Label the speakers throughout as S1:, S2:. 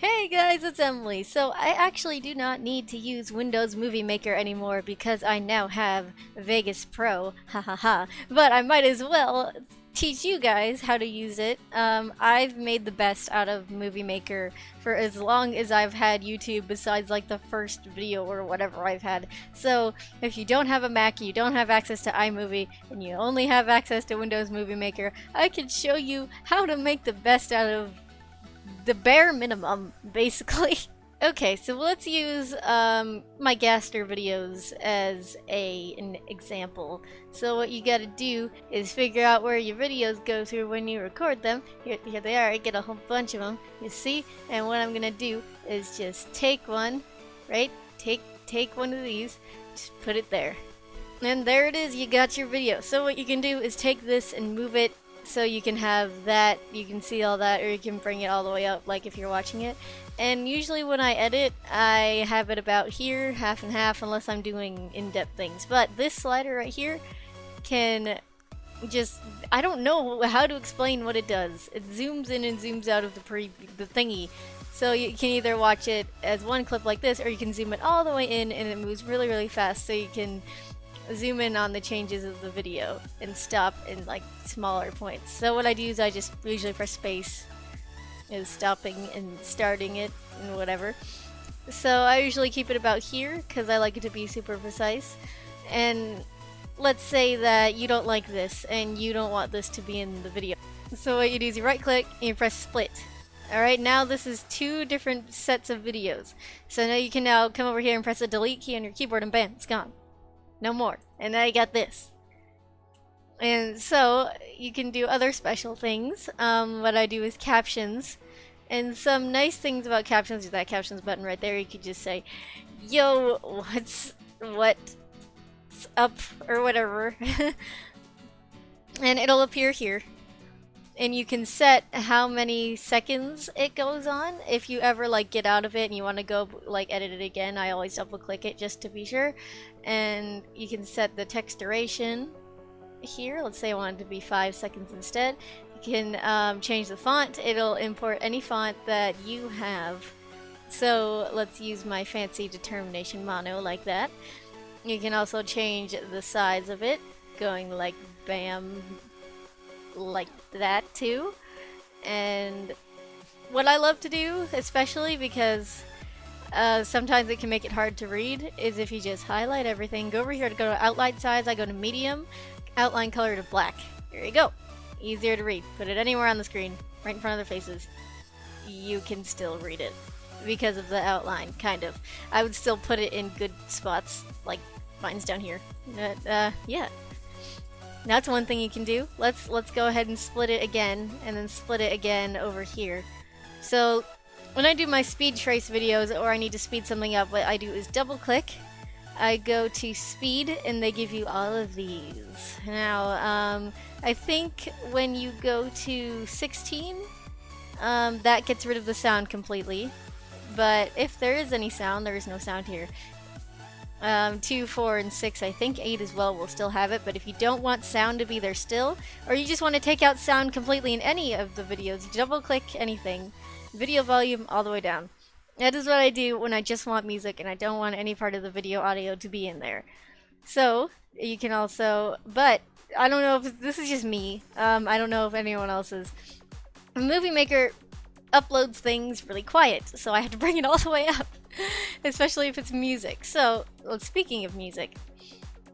S1: Hey guys, it's Emily. So I actually do not need to use Windows Movie Maker anymore because I now have Vegas Pro, hahaha. But I might as well teach you guys how to use it. I've made the best out of Movie Maker for as long as I've had YouTube, besides like the first video or whatever I've had. So if you don't have a Mac, you don't have access to iMovie, and you only have access to Windows Movie Maker, I can show you how to make the best out of the bare minimum, basically. Okay, so let's use my Gaster videos as an example. So what you gotta do is figure out where your videos go through when you record them. Here they are. I get a whole bunch of them, you see? And what I'm gonna do is just take one, right? Take one of these, just put it there. And there it is, you got your video. So what you can do is take this and move it so you can have that, you can see all that, or you can bring it all the way up like if you're watching it. And usually when I edit, I have it about here, half and half, unless I'm doing in-depth things. But this slider right here can just, I don't know how to explain what it does. It zooms in and zooms out of the thingy. So you can either watch it as one clip like this, or you can zoom it all the way in and it moves really, really fast, so you can zoom in on the changes of the video and stop in like smaller points. So what I do is I just usually press space, is stopping and starting it and whatever. So I usually keep it about here because I like it to be super precise. And let's say that you don't like this and you don't want this to be in the video. So what you do is you right click and you press split. Alright, now this is two different sets of videos. So now you can now come over here and press the delete key on your keyboard and bam, it's gone. No more. And now you got this. And so you can do other special things. What I do is captions. And some nice things about captions is that captions button right there. You could just say, yo, what's up, or whatever. And it'll appear here. And you can set how many seconds it goes on. If you ever like get out of it and you want to go like edit it again, I always double click it just to be sure. And you can set the text duration here. Let's say I want it to be 5 seconds instead. You can change the font. It'll import any font that you have. So let's use my fancy determination mono like that. You can also change the size of it, going like bam, like that too. And what I love to do, especially because sometimes it can make it hard to read, is if you just highlight everything, go over here to go to outline size, I go to medium, outline color to black. There you go. Easier to read. Put it anywhere on the screen, right in front of their faces. You can still read it because of the outline, kind of. I would still put it in good spots, like mine's down here. Yeah. That's one thing you can do. Let's go ahead and split it again, and then split it again over here. So when I do my speed trace videos, or I need to speed something up, what I do is double click. I go to speed, and they give you all of these. Now, I think when you go to 16, that gets rid of the sound completely. But if there is any sound, there is no sound here. 2, 4, and 6, I think 8 as well will still have it, but if you don't want sound to be there still, or you just want to take out sound completely in any of the videos, you double click anything, video volume all the way down. That is what I do when I just want music and I don't want any part of the video audio to be in there. So, you can also, but I don't know if this is just me, I don't know if anyone else is. Movie Maker uploads things really quiet, so I have to bring it all the way up. Especially if it's music. So, well, speaking of music,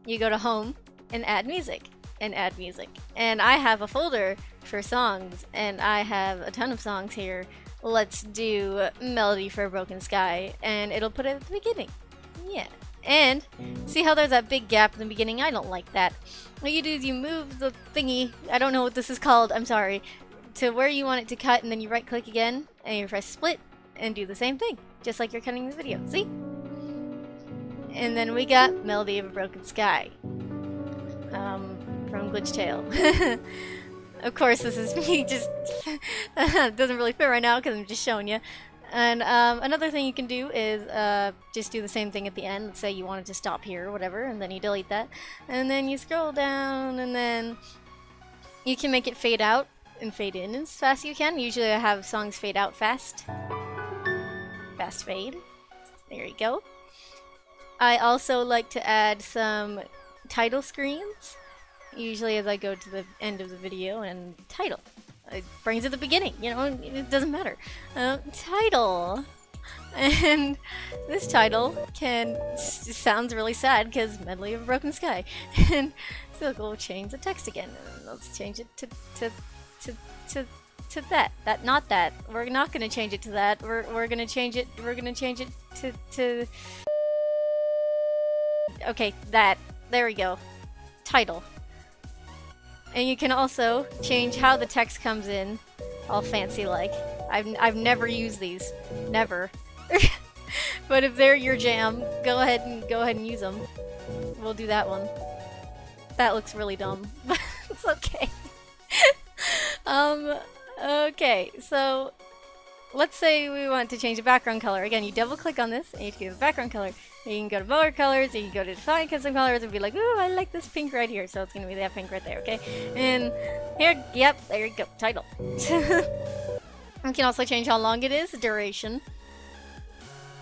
S1: you go to home and add music, and add music. And I have a folder for songs, and I have a ton of songs here. Let's do Melody for a Broken Sky, and it'll put it at the beginning. Yeah. And see how there's that big gap in the beginning? I don't like that. What you do is you move the thingy, I don't know what this is called, I'm sorry, to where you want it to cut, and then you right click again, and you press split, and do the same thing. Just like you're cutting this video, see? And then we got Melody of a Broken Sky from Glitch Tale. Of course, this is me just doesn't really fit right now because I'm just showing you. And another thing you can do is just do the same thing at the end. Let's say you wanted to stop here or whatever, and then you delete that. And then you scroll down, and then you can make it fade out and fade in as fast as you can. Usually I have songs fade out fast. fast fade. There you go. I also like to add some title screens, usually as I go to the end of the video, and title. It brings it to the beginning, you know, it doesn't matter. Title. And this title sounds really sad because medley of a broken sky. And so we'll change the text again. And let's change it to that. Not that. We're not gonna change it to that. We're gonna change it to okay, that. There we go. Title. And you can also change how the text comes in, all fancy like. I've never used these. Never. But if they're your jam, go ahead and use them. We'll do that one. That looks really dumb, but it's okay. Okay, so let's say we want to change the background color. Again, you double click on this and you can go to background color. You can go to more colors, you can go to define custom colors and be like, ooh, I like this pink right here. So it's gonna be that pink right there, okay? And here, yep, there you go, title. You can also change how long it is, duration.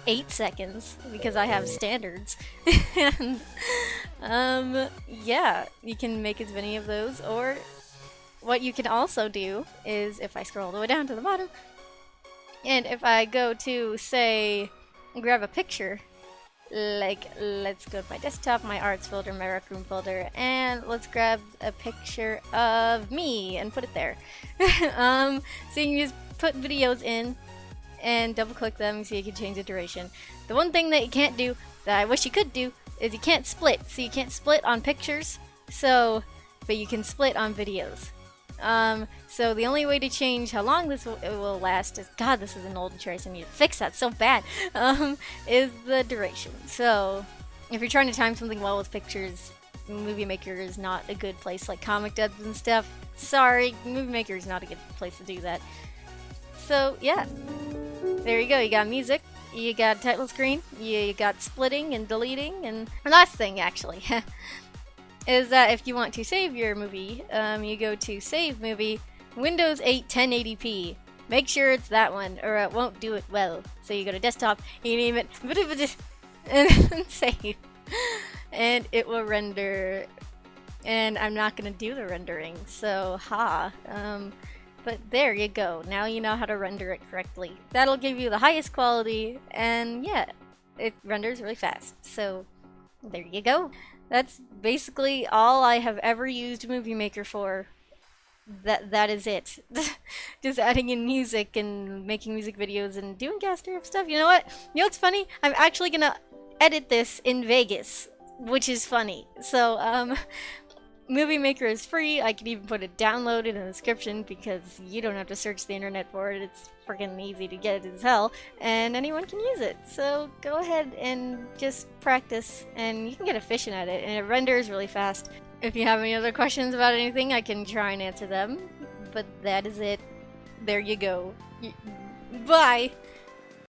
S1: 8 seconds, because I have standards. And, yeah, you can make as many of those, or what you can also do is, if I scroll all the way down to the bottom, and if I go to, say, grab a picture, like, let's go to my desktop, my arts folder, my rec room folder, and let's grab a picture of me and put it there. So you can just put videos in and double click them so you can change the duration. The one thing that you can't do, that I wish you could do, is you can't split. So you can't split on pictures, but you can split on videos. So the only way to change how long this will last is, God, this is an old choice, I need to fix that so bad, is the duration. So if you're trying to time something well with pictures, Movie Maker is not a good place, like comic dubs and stuff. Sorry, Movie Maker is not a good place to do that. So yeah, there you go, you got music, you got a title screen, you got splitting and deleting, and the last thing actually is that if you want to save your movie, you go to Save Movie, Windows 8 1080p. Make sure it's that one, or it won't do it well. So you go to Desktop, you name it, and save. And it will render. And I'm not going to do the rendering, so but there you go. Now you know how to render it correctly. That'll give you the highest quality, and yeah, it renders really fast. So there you go. That's basically all I have ever used Movie Maker for. That is it. Just adding in music and making music videos and doing cast stuff. You know what? You know what's funny? I'm actually gonna edit this in Vegas, which is funny. So Movie Maker is free. I can even put it downloaded in the description because you don't have to search the internet for it. It's freaking easy to get it as hell, and anyone can use it. So go ahead and just practice, and you can get efficient at it, and it renders really fast. If you have any other questions about anything, I can try and answer them. But that is it. There you go. Bye!